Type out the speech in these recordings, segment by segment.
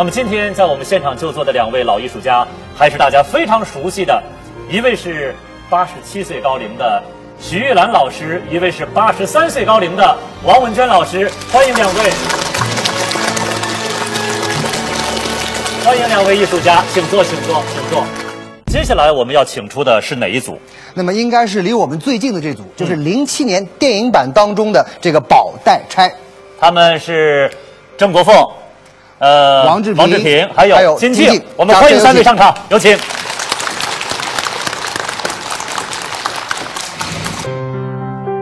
那么今天在我们现场就座的2位老艺术家，还是大家非常熟悉的，一位是87岁高龄的徐玉兰老师，一位是83岁高龄的王文娟老师，欢迎2位，欢迎2位艺术家，请坐，请坐，请坐。接下来我们要请出的是哪一组？那么应该是离我们最近的这组，就是07年电影版当中的这个宝带钗。他们是郑国凤、王志平，还有金靖。我们欢迎3位上场，有请。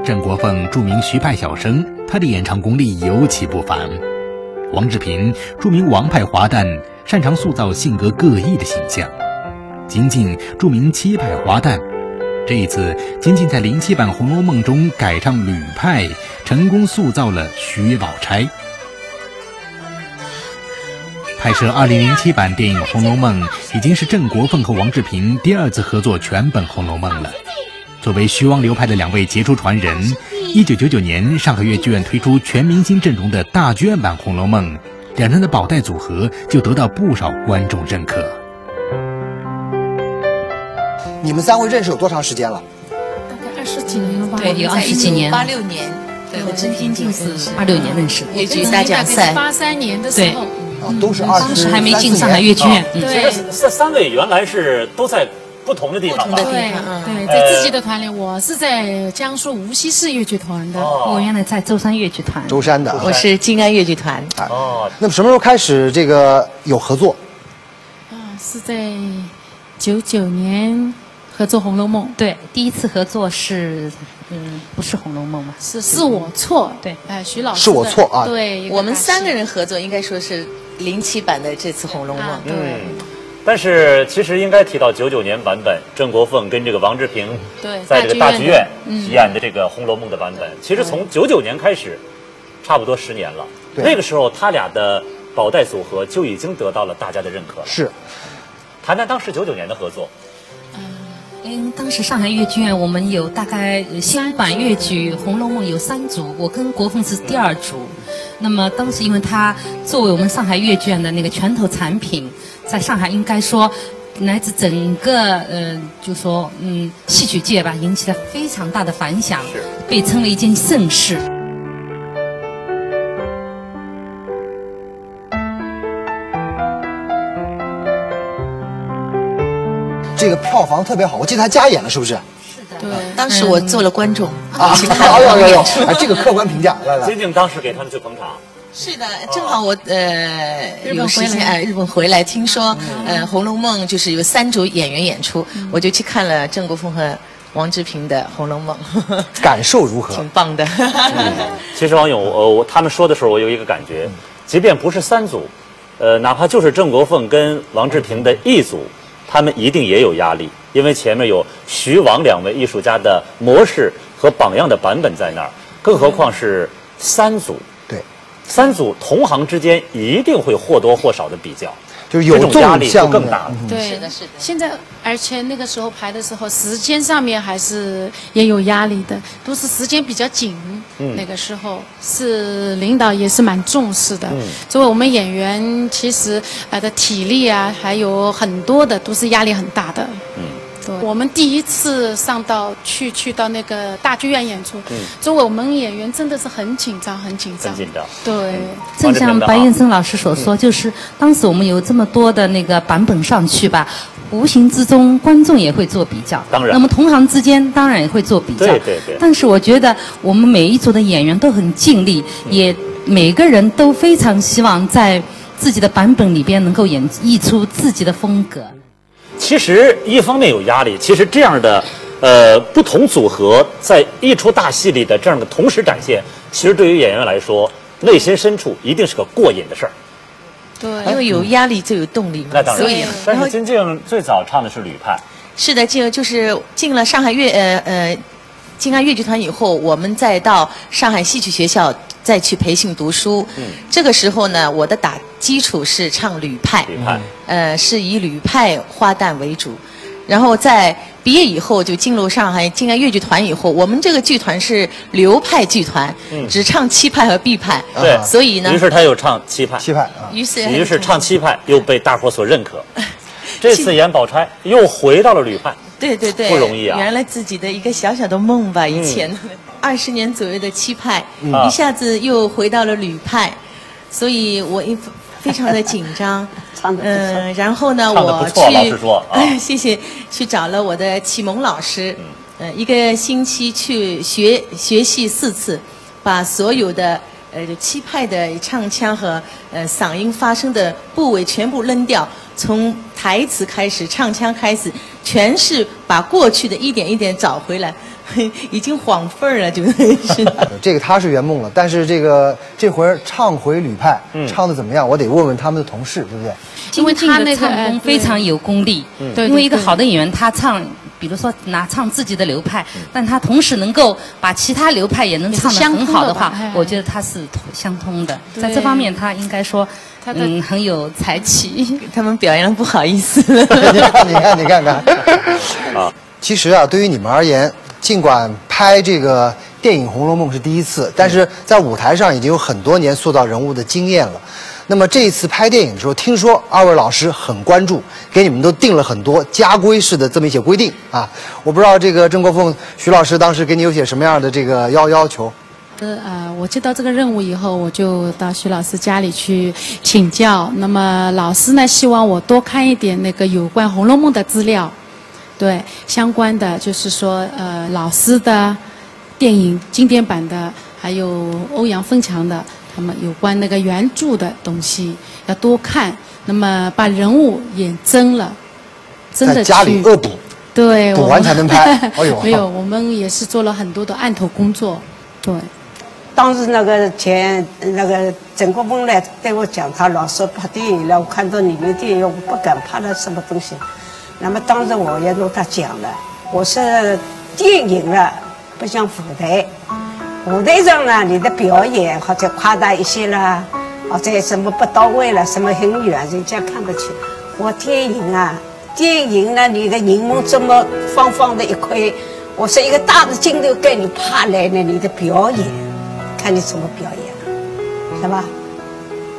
郑国凤著名徐派小生，他的演唱功力尤其不凡。王志平著名王派华诞，擅长塑造性格各异的形象。金靖著名七派华诞，这一次金靖在07版《红楼梦》中改唱吕派，成功塑造了徐宝钗。拍摄2007版电影《红楼梦》已经是郑国凤和王志平第2次合作全本《红楼梦》了。作为徐王流派的2位杰出传人，1999年上海粤剧院推出全明星阵容的大剧院版《红楼梦》，2人的宝带组合就得到不少观众认可。你们3位认识有多长时间了？大概20几年了吧？对，有20几年。86年，对，我跟金靖是86年认识，粤剧大奖赛。83年的时候，都是当时还没进上海粤剧院。对，这3位原来是都在不同的地方吧？对，在自己的团里，我是在江苏无锡市粤剧团的，我原来在舟山粤剧团。舟山的，我是静安粤剧团。哦，那么什么时候开始这个有合作？是在99年。合作《红楼梦》对，第一次合作是，不是《红楼梦》嘛？是我错，对，徐老师是我错啊。对，我们3个人合作，应该说是07版的这次《红楼梦》。对。但是其实应该提到99年版本，郑国凤跟这个王志平在这个大剧院演的这个《红楼梦》的版本，其实从99年开始，差不多10年了。那个时候他俩的宝带组合就已经得到了大家的认可了。是。谈谈当时99年的合作。当时上海粤剧院我们有大概新版粤剧《红楼梦》有3组，我跟国凤是第2组。那么当时因为他作为我们上海粤剧院的那个拳头产品，在上海应该说乃至整个就说戏曲界吧，引起了非常大的反响，被称为一件盛事。这个票房特别好，我记得他加演了，是不是？是的。对，当时我做了观众啊，这个客观评价，来，金靖当时给他们去捧场。是的，正好我有时间日本回来，听说《红楼梦》就是有3组演员演出，我就去看了郑国凤和王志平的《红楼梦》，感受如何？挺棒的。其实王勇，他们说的时候，我有一个感觉，即便不是3组，哪怕就是郑国凤跟王志平的1组。他们一定也有压力，因为前面有徐王2位艺术家的模式和榜样的版本在那儿，更何况是3组。对，3组同行之间一定会或多或少的比较，就是有这种压力就更大了。对，是的，是的。现在，而且那个时候排的时候，时间上面还是也有压力的，都是时间比较紧。那个时候是领导也是蛮重视的。作为我们演员，其实的体力啊，还有很多的都是压力很大的。对，我们第一次上到去到那个大剧院演出，作为我们演员真的是很紧张，很紧张。对，正像白岩生老师所说，就是当时我们有这么多的那个版本上去吧，无形之中观众也会做比较。当然，那么同行之间当然也会做比较。对。但是我觉得我们每一组的演员都很尽力，也每个人都非常希望在自己的版本里边能够演绎出自己的风格。其实一方面有压力，其实这样的不同组合在一出大戏里的这样的同时展现，其实对于演员来说，内心深处一定是个过瘾的事儿。对，因为有压力就有动力嘛。那当然。但是金靖最早唱的是吕派。是的，就是进了上海静安粤剧团以后，我们再到上海戏曲学校再去培训读书。这个时候呢，我的基础是唱吕派，是以吕派花旦为主。然后在毕业以后就进入上海静安越剧团以后，我们这个剧团是流派剧团，只唱七派和毕派。对，所以呢，于是他又唱七派，于是唱七派又被大伙所认可。这次演宝钗又回到了吕派。对，不容易啊！原来自己的一个小小的梦吧，以前20年左右的七派，一下子又回到了吕派，所以我非常的紧张。然后呢，我去，老师说，谢谢，去找了我的启蒙老师，一个星期去学习4次，把所有的七派的唱腔和嗓音发声的部位全部扔掉，从台词开始，唱腔开始，全是把过去的一点一点找回来，已经晃份儿了，就是。这个他是圆梦了，但是这回唱回吕派，唱的怎么样？我得问问他们的同事，对不对？因为他那个唱功非常有功力，因为一个好的演员，他唱。比如说唱自己的流派，但他同时能够把其他流派也能唱得很好的话，我觉得他是相通的。在这方面，他应该说，很有才气。他们表扬不好意思。你看看。啊，其实啊，对于你们而言，尽管拍这个电影《红楼梦》是第一次，但是在舞台上已经有很多年塑造人物的经验了。那么这一次拍电影的时候，听说2位老师很关注，给你们都定了很多家规式的这么一些规定啊。我不知道这个曾国凤徐老师当时给你有些什么样的这个要求？我接到这个任务以后，我就到徐老师家里去请教。那么老师呢，希望我多看一点那个有关《红楼梦》的资料，对相关的，就是说老师的电影经典版的，还有欧阳锋强的。那么有关那个原著的东西要多看，那么把人物演真了，真的在家里恶补，对，补完才能拍。哎呦，没有，我们也是做了很多的案头工作。对，当时那个曾国锋来对我讲，他老说拍电影了，我看到你们电影，我不敢拍了什么东西。那么当时我也跟他讲了，我是电影了，不像舞台。舞台上呢，你的表演或者夸大一些啦，或者什么不到位了，什么很远，人家看不起。我电影呢，你的荧幕这么方方的一块，我是一个大的镜头给你拍来呢，你的表演，看你怎么表演，是吧？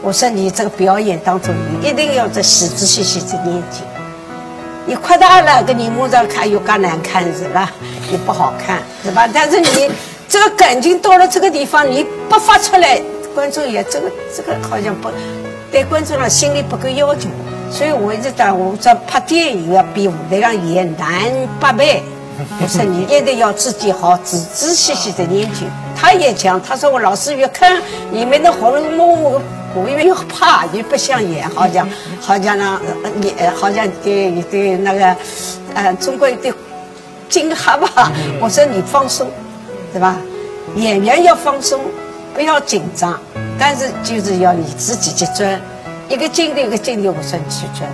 我说你这个表演当中，你一定要在仔仔细细的念经。你扩大了，跟荧幕上看又更难看是吧？也不好看，是吧？但是你。这个感情到了这个地方，你不发出来，观众也这个好像不对观众的心里不够要求，所以我一直讲，我说拍电影要比舞台上演难8倍。我说你一定要自己好仔仔细细的研究。他也讲，他说我老是越看你们的《红楼梦》，我越怕，越不想演，好像呢，你好像对那个中国的惊吓吧。我说你放松。对吧？演员要放松，不要紧张，但是就是要你自己去钻，一个镜头一个镜头，我说你去钻。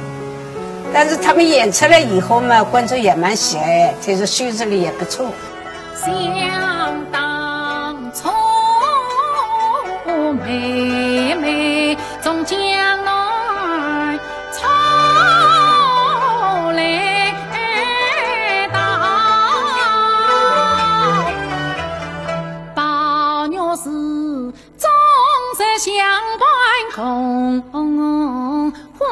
但是他们演出来以后嘛，观众也蛮喜爱，这个修饰力也不错。想当初，妹妹从江南出来。相伴共欢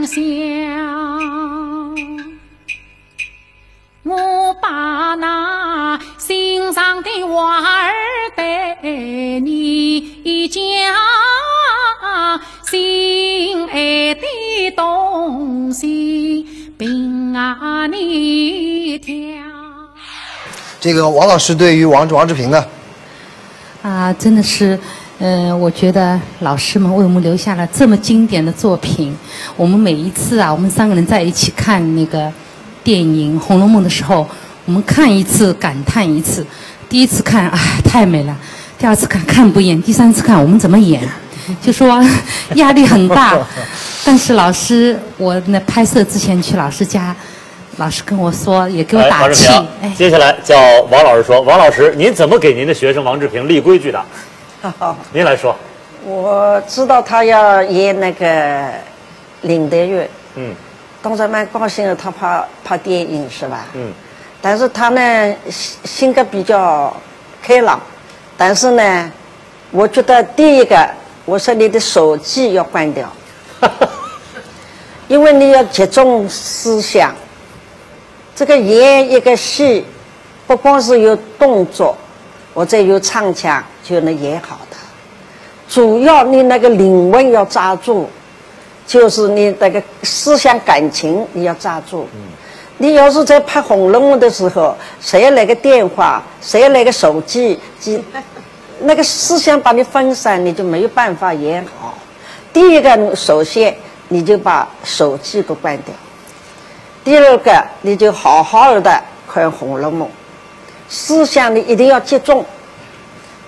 笑，我把那心上的话儿对你讲，心爱的东西并你挑。这个王老师对于王志平呢？真的是，我觉得老师们为我们留下了这么经典的作品。我们每一次我们3个人在一起看那个电影《红楼梦》的时候，我们看一次感叹一次。第一次看，太美了；第2次看不厌；第3次看，我们怎么演？就说压力很大。但是老师，我那拍摄之前去老师家。老师跟我说，也给我打气。接下来叫王老师说，王老师，您怎么给您的学生王志平立规矩的？您来说。我知道他要演那个林黛玉，当时蛮高兴的，他拍电影是吧？但是他呢性格比较开朗，但是呢，我觉得第一个，我说你的手机要关掉，因为你要集中思想。这个演一个戏，不光是有动作，或者有唱腔就能演好的，主要你那个灵魂要抓住，就是你那个思想感情你要抓住。你要是在拍《红楼梦》的时候，谁来个电话，谁来个手机，那个思想把你分散，你就没有办法演好。第一个，首先你就把手机给关掉；第二个，你就好好的看《红楼梦》，思想你一定要集中，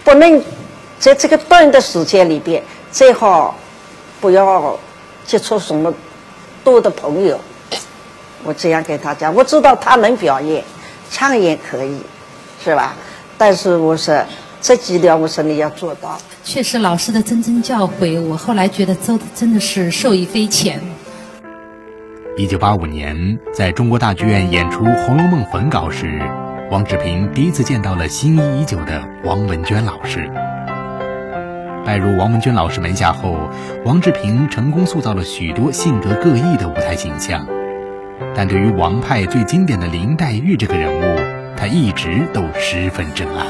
不能在这个短的时间里边，最好不要接触什么多的朋友。我这样跟他讲，我知道他能表演，唱也可以，是吧？但是我说这几条，我说你要做到。确实，老师的谆谆教诲，我后来觉得真的是受益匪浅。1985年，在中国大剧院演出《红楼梦》粉稿时，王志平第一次见到了心仪已久的王文娟老师。拜入王文娟老师门下后，王志平成功塑造了许多性格各异的舞台形象。但对于王派最经典的林黛玉这个人物，他一直都十分珍爱。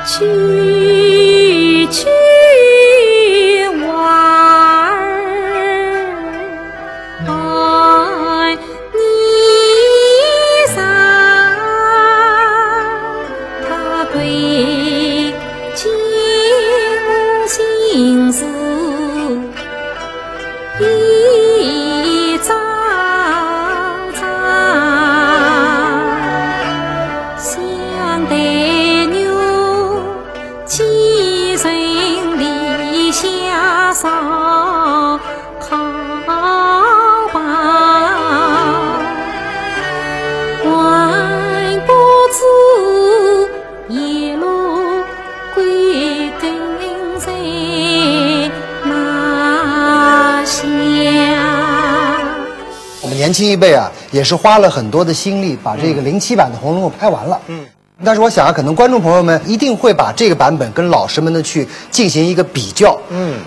去去玩儿，爱你啥？他归尽心事一张张，想得牛几人离下烧烤吧，还不知一路归根在哪乡。我们年轻一辈啊，也是花了很多的心力把这个07版的《红楼梦》拍完了。但是我想啊，可能观众朋友们一定会把这个版本跟老师们的去进行一个比较。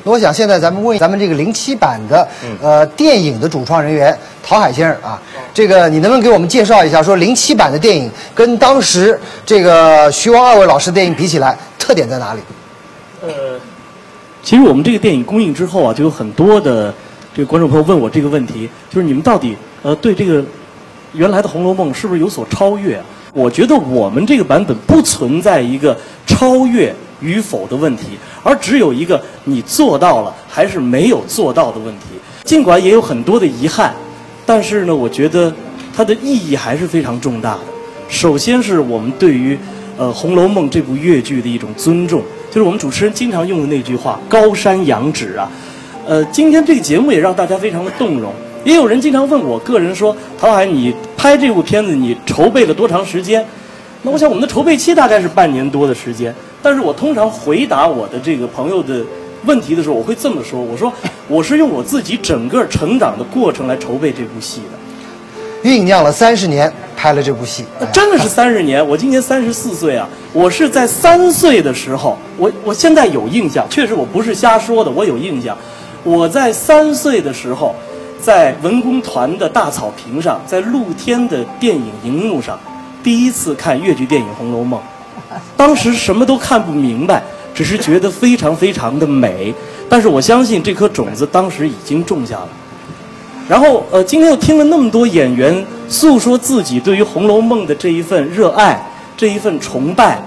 那我想现在咱们问咱们这个07版的电影的主创人员陶海先生啊，这个你能不能给我们介绍一下，说07版的电影跟当时这个徐王二位老师的电影比起来，特点在哪里？其实我们这个电影公映之后啊，就有很多的这个观众朋友问我这个问题，就是你们到底对这个原来的《红楼梦》是不是有所超越啊？我觉得我们这个版本不存在一个超越与否的问题，而只有一个你做到了还是没有做到的问题。尽管也有很多的遗憾，但是呢，我觉得它的意义还是非常重大的。首先是我们对于《红楼梦》这部粤剧的一种尊重，就是我们主持人经常用的那句话“高山仰止”啊。今天这个节目也让大家非常的动容。也有人经常问我个人说，陶海，你拍这部片子你筹备了多长时间？那我想我们的筹备期大概是半年多的时间。但是我通常回答我的这个朋友的问题的时候，我会这么说，我说我是用我自己整个成长的过程来筹备这部戏的。酝酿了30年拍了这部戏，真的是30年。我今年34岁啊，我是在3岁的时候，我现在有印象，确实我不是瞎说的，我有印象。我在3岁的时候，在文工团的大草坪上，在露天的电影荧幕上，第一次看粤剧电影《红楼梦》，当时什么都看不明白，只是觉得非常非常的美。但是我相信这颗种子当时已经种下了。然后今天又听了那么多演员诉说自己对于《红楼梦》的这一份热爱，这一份崇拜。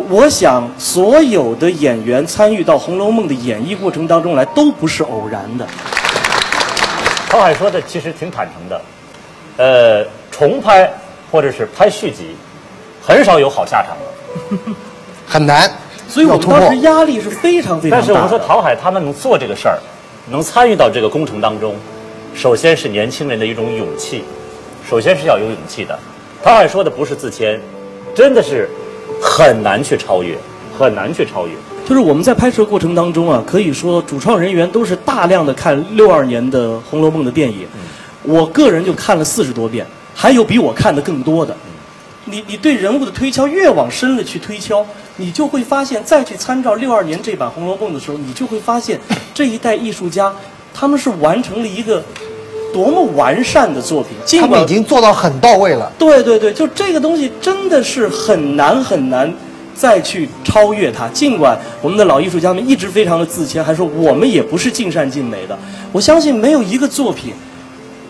我想所有的演员参与到《红楼梦》的演绎过程当中来，都不是偶然的。陶海说的其实挺坦诚的，重拍或者是拍续集，很少有好下场的，很难。所以我们当时压力是非常非常大的。但是我们说陶海他们能做这个事儿，能参与到这个工程当中，首先是年轻人的一种勇气，首先是要有勇气的。陶海说的不是自谦，真的是很难去超越，很难去超越。就是我们在拍摄过程当中啊，可以说主创人员都是大量的看62年的《红楼梦》的电影，我个人就看了40多遍，还有比我看的更多的。你对人物的推敲越往深了去推敲，你就会发现，再去参照62年这版《红楼梦》的时候，你就会发现这一代艺术家他们是完成了一个多么完善的作品，他们已经做到很到位了。对对对，就这个东西真的是很难很难再去超越它。尽管我们的老艺术家们一直非常的自谦，还说我们也不是尽善尽美的。我相信没有一个作品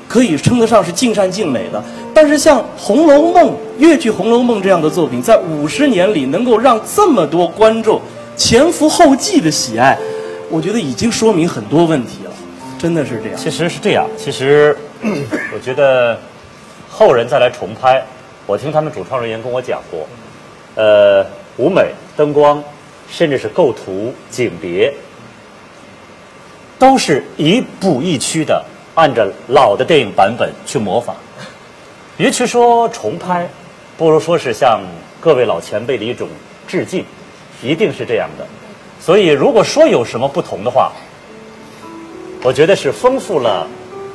可以称得上是尽善尽美的。但是像《红楼梦》越剧《红楼梦》这样的作品，在50年里能够让这么多观众前赴后继的喜爱，我觉得已经说明很多问题了。真的是这样。其实是这样，其实我觉得后人再来重拍，我听他们主创人员跟我讲过，舞美、灯光，甚至是构图、景别，都是一步一趋的按照老的电影版本去模仿。与其说重拍，不如说是向各位老前辈的一种致敬，一定是这样的。所以如果说有什么不同的话，我觉得是丰富了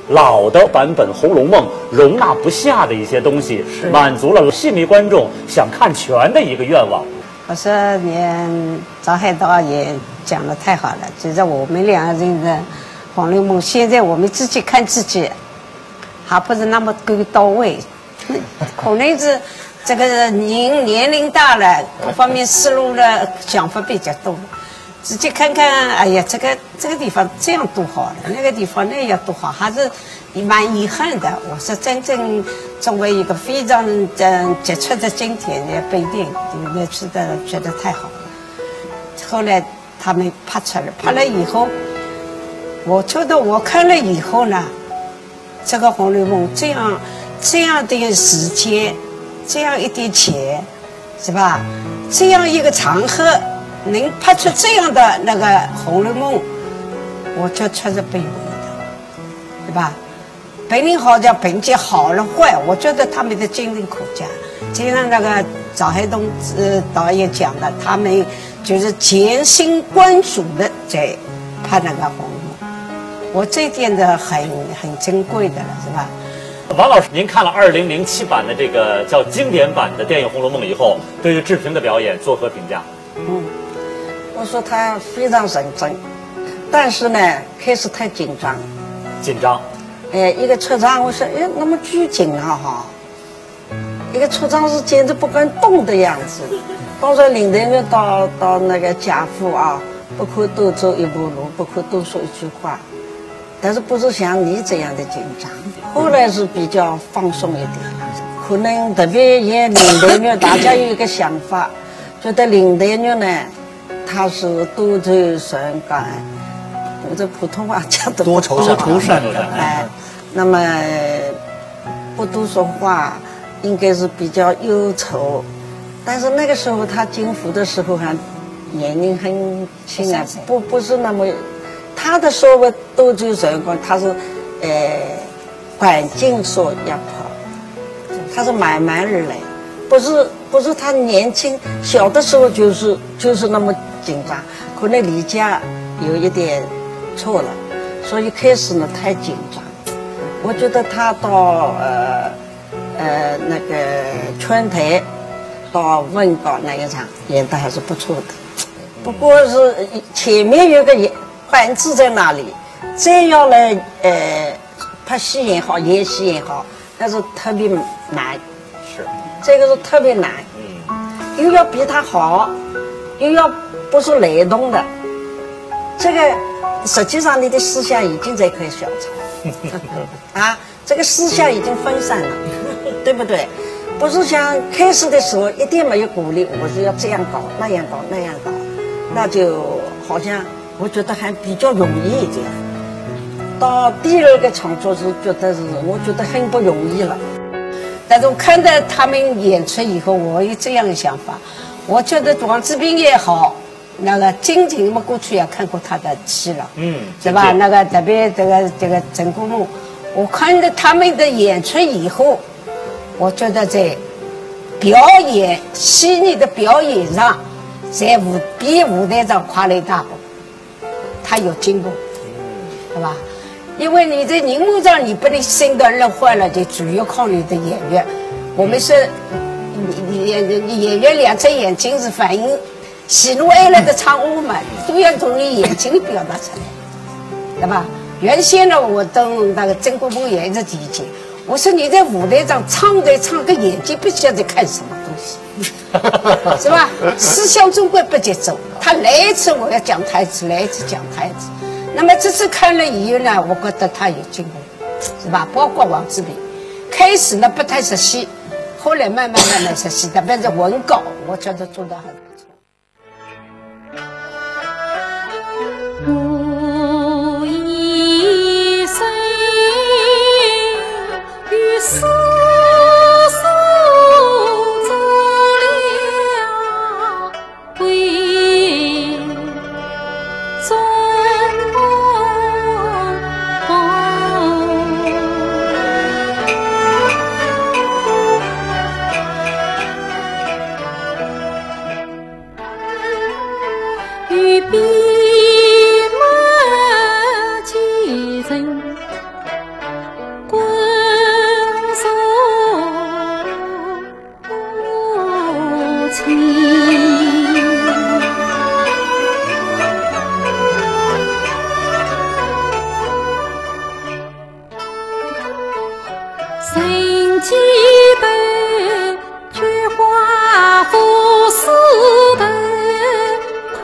老的版本《红楼梦》容纳不下的一些东西，满足了戏迷观众想看全的一个愿望。我说你赵海导也讲得太好了，其实我们两个人的《红楼梦》，现在我们自己看自己，还不是那么够到位，可能是这个人年龄大了，各方面思路的想法比较多。自己看看，哎呀，这个地方这样多好了，那个地方那样多好，还是蛮遗憾的。我说真正作为一个非常杰出的经典的不一定，那是的觉得太好了。后来他们拍出来，拍了以后，我觉得我看了以后呢，这个《红楼梦》这样的时间，这样一点钱，是吧？这样一个场合。能拍出这样的那个《红楼梦》，我觉得确实不容易的，对吧？本领好叫本节好了坏，我觉得他们的精神可嘉。就像那个赵海东导演讲的，他们就是全心关注的在拍那个《红楼梦》，我这一点的很珍贵的了，是吧？王老师，您看了2007版的这个叫经典版的电影《红楼梦》以后，对于志平的表演作何评价？我说他非常认真，但是呢，开始太紧张。紧张。一个出场，我说，那么拘谨啊哈，一个出场是简直不敢动的样子。当时领队们到那个贾府啊，不可多走一步路，不可多说一句话，但是不是像你这样的紧张。后来是比较放松一点了，可能特别演领队们，大家有一个想法，觉得领队们呢。他是多愁善感，我这普通话讲的多愁善感。哎，那么不多说话，应该是比较忧愁。但是那个时候他进府的时候还年龄很轻啊，不是那么，他的所谓多愁善感，他是环境所压迫，他是慢慢而来，不是他年轻小的时候就是那么紧张，可能离家有一点错了，所以开始呢太紧张。我觉得他到那个春台到文稿那一场演得还是不错的，不过是前面有个环境在那里，再要来拍戏也好，演戏也好，但是特别难。是，这个是特别难。又要比他好，又要不是雷动的，这个实际上你的思想已经在开小差啊，这个思想已经分散了，对不对？不是像开始的时候一点没有鼓励，我是要这样搞那样搞那样搞，那就好像我觉得还比较容易一点。到第二个创作是我觉得很不容易了。但是我看到他们演出以后，我有这样的想法，我觉得王志斌也好，那个金婷嘛，过去也看过他的戏了，是吧？那个特别这个陈国木，我看到他们的演出以后，我觉得在表演细腻的表演上，在比舞台上跨了一大步，他有进步，对吧？因为你在荧幕上你不能生个人坏了，就主要靠你的演员。我们说，你演员两只眼睛是反映喜怒哀乐的产物嘛，都要从你眼睛里表达出来，对吧？原先呢，我跟那个曾国锋也一直提起，我说你在舞台上唱个眼睛不晓得看什么东西，是吧？思想中国不节奏，他来一次我要讲台词，来一次讲台词。那么这次看了以后呢，我觉得他有进步，是吧？包括王志平，开始呢不太熟悉，后来慢慢熟悉，特别是文稿，我觉得做得很不错。我一生与世俗走了归中与笔墨几人滚入情，曾记得菊花覆丝的亏。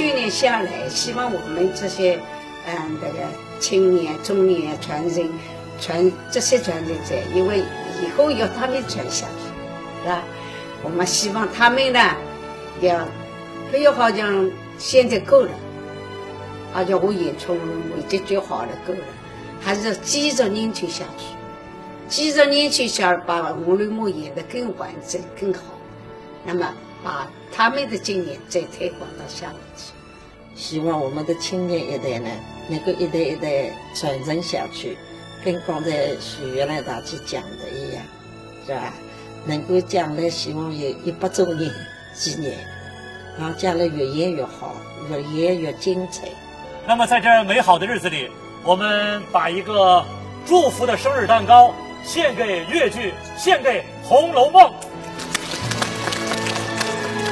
训练下来，希望我们这些这个青年、中年这些传承者，因为以后要他们传下去，是吧？我们希望他们呢，不要好像现在够了，好像我演从容我这句好了够了，还是继续年去下去，继续年去下，把《红楼梦》演得更完整、更好，那么把他们的经验再推广到下面去。希望我们的青年一代呢，能够一代一代传承下去，跟刚才许原来大姐讲的一样，是吧？能够将来希望有100周年纪念，然后将来越演越好，越演越精彩。那么在这美好的日子里，我们把一个祝福的生日蛋糕献给粤剧，献给《红楼梦》。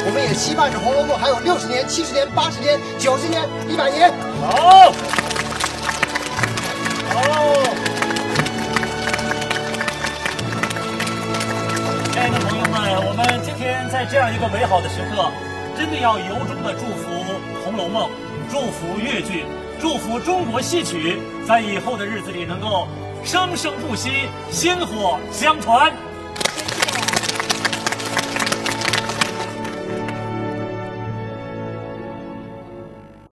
我们也期盼着《红楼梦》还有60年、70年、80年、90年、100年。好，亲爱的朋友们，我们今天在这样一个美好的时刻，真的要由衷的祝福《红楼梦》，祝福粤剧，祝福中国戏曲，在以后的日子里能够生生不息，薪火相传。